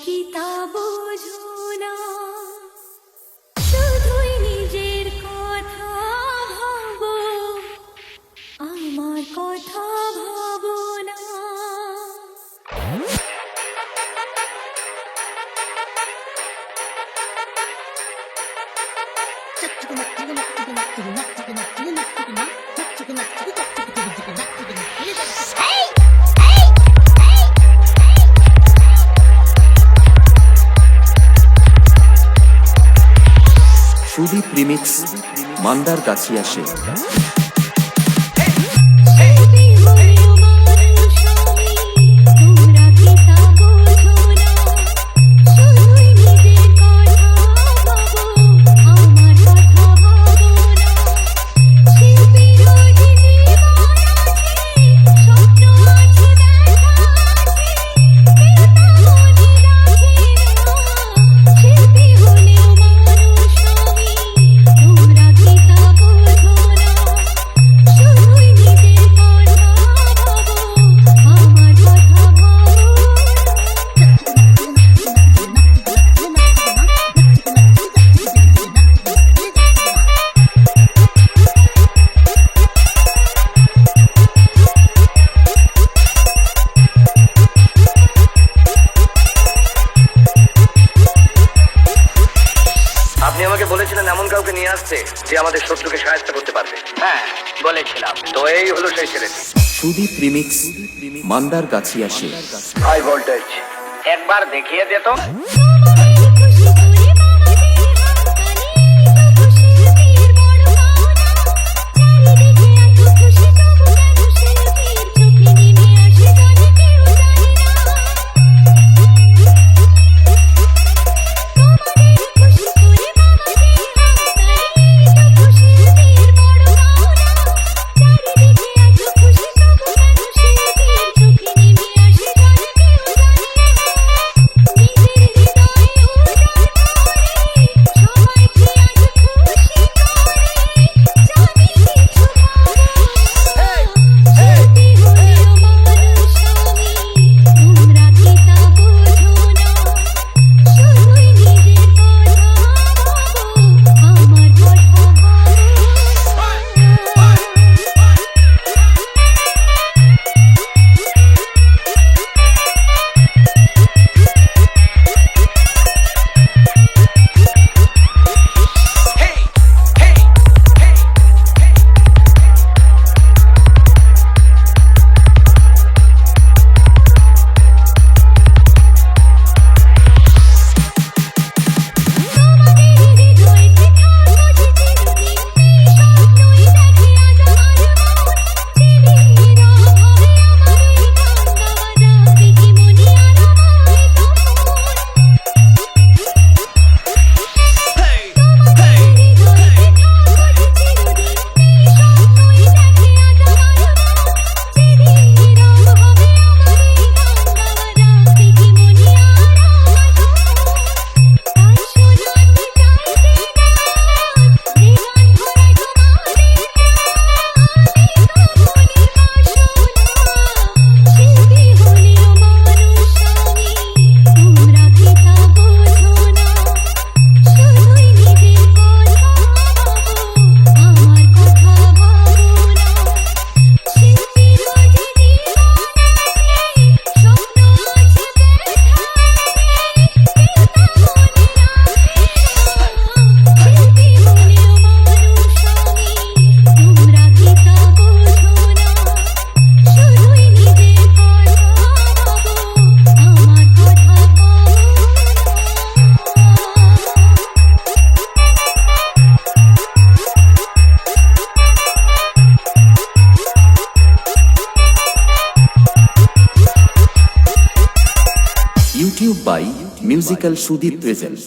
কি তা বোঝো না, শুধুই নিজের কথা ভাবো, আমার কথা ভাবো না। সুদীপ রিমিক্স মান্দার কাছে আসে। আপনি আমাকে বলেছিলেন এমন কাউকে নিয়ে আসছে যে আমাদের শত্রুকে সাহায্য করতে পারবে। হ্যাঁ বলেছিলাম। তো এই হলো সেই ছেলেটি। সুদীপ রিমিক্স মান্দার কাছে আসে। হাই ভোল্টেজ একবার দেখিয়ে দে তো। YouTube by Musical Sudeep presents.